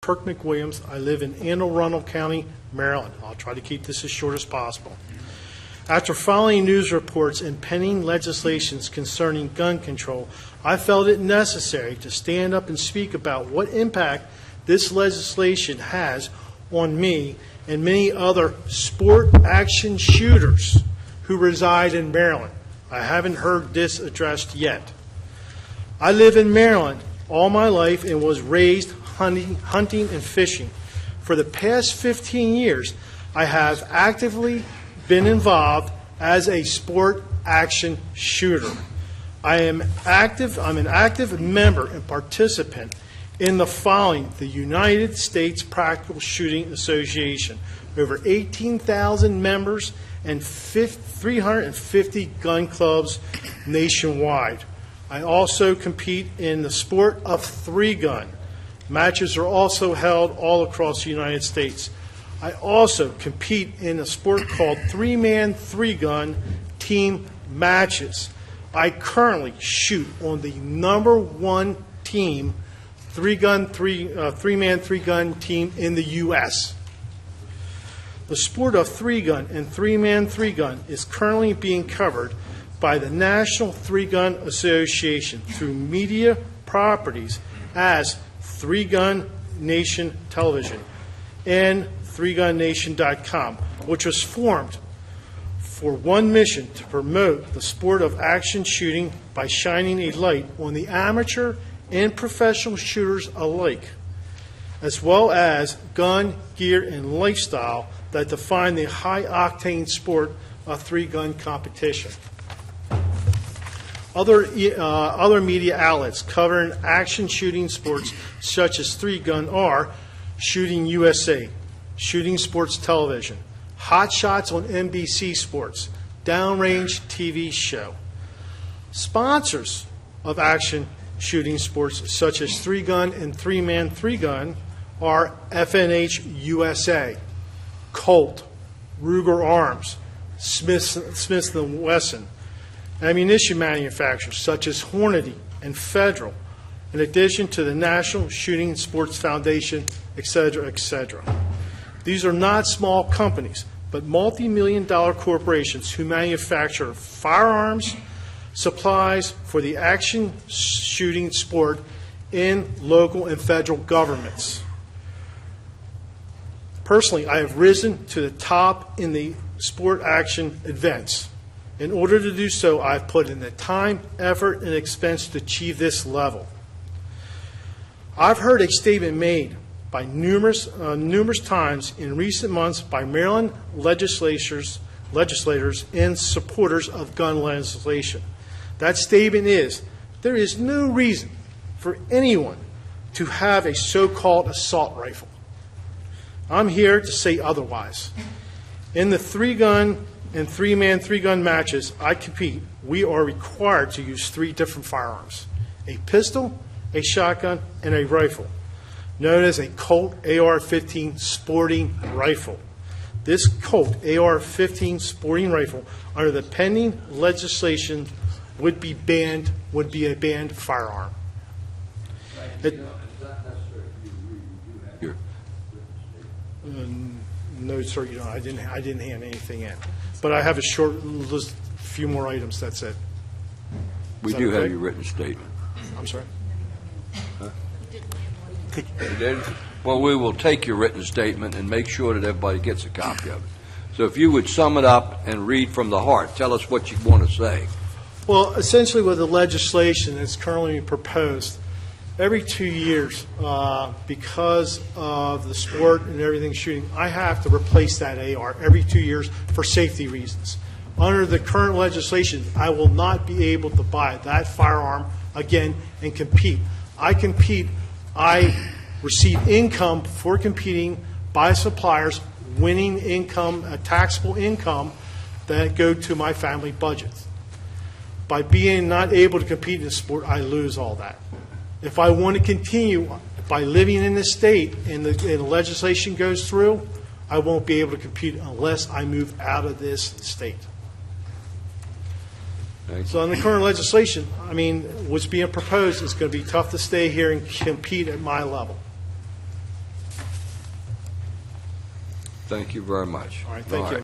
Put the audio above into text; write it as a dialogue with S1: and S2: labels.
S1: Kirk McWilliams. I live in Anne Arundel County, Maryland. I'll try to keep this as short as possible. After following news reports and pending legislations concerning gun control, I felt it necessary to stand up and speak about what impact this legislation has on me and many other sport action shooters who reside in Maryland. I haven't heard this addressed yet. I live in Maryland all my life and was raised hunting and fishing. For the past 15 years, I have actively been involved as a sport action shooter. I'm an active member and participant in the following: the United States Practical Shooting Association, over 18,000 members and 350 gun clubs nationwide. I also compete in the sport of three-gun. Matches are also held all across the United States. I also compete in a sport called three-man, three-gun team matches. I currently shoot on the #1 team, three-man, three-gun team in the U.S. The sport of three-gun and three-man, three-gun is currently being covered by the National Three-Gun Association through media properties as Three Gun Nation Television and threegunnation.com, which was formed for one mission: to promote the sport of action shooting by shining a light on the amateur and professional shooters alike, as well as gun, gear, and lifestyle that define the high-octane sport of three-gun competition. Other media outlets covering action shooting sports such as three-gun are Shooting USA, Shooting Sports Television, Hot Shots on NBC Sports, Downrange TV Show. Sponsors of action shooting sports such as three-gun and three-man, three-gun are FNH USA, Colt, Ruger Arms, Smith & Wesson, ammunition manufacturers such as Hornady and Federal, in addition to the National Shooting Sports Foundation, etc., etc. These are not small companies, but multi-million-dollar corporations who manufacture firearms, supplies for the action shooting sport in local and federal governments. Personally, I have risen to the top in the sport action events. In order to do so, I've put in the time, effort, and expense to achieve this level. I've heard a statement made by numerous times in recent months by Maryland legislators and supporters of gun legislation. That statement is, there is no reason for anyone to have a so-called assault rifle. I'm here to say otherwise. In the three-gun and three-man, three-gun matches I compete, we are required to use three different firearms: a pistol, a shotgun, and a rifle, known as a Colt AR-15 sporting rifle. This Colt AR-15 sporting rifle, under the pending legislation, would be a banned firearm. No, sir, you don't. I didn't hand anything in. But I have a short list, a few more items, that's it.
S2: We do have your written statement.
S1: I'm sorry?
S2: You did? Well, we will take your written statement and make sure that everybody gets a copy of it. So if you would sum it up and read from the heart, tell us what you want to say.
S1: Well, essentially with the legislation that's currently proposed, every 2 years, because of the sport and everything shooting, I have to replace that AR every 2 years for safety reasons. Under the current legislation, I will not be able to buy that firearm again and compete. I receive income for competing by suppliers, winning income, taxable income that go to my family budget. By being not able to compete in the sport, I lose all that. If I want to continue by living in this state and the legislation goes through, I won't be able to compete unless I move out of this state. So in the current legislation, I mean, what's being proposed is going to be tough to stay here and compete at my level.
S2: Thank you very much.
S1: All right, thank you.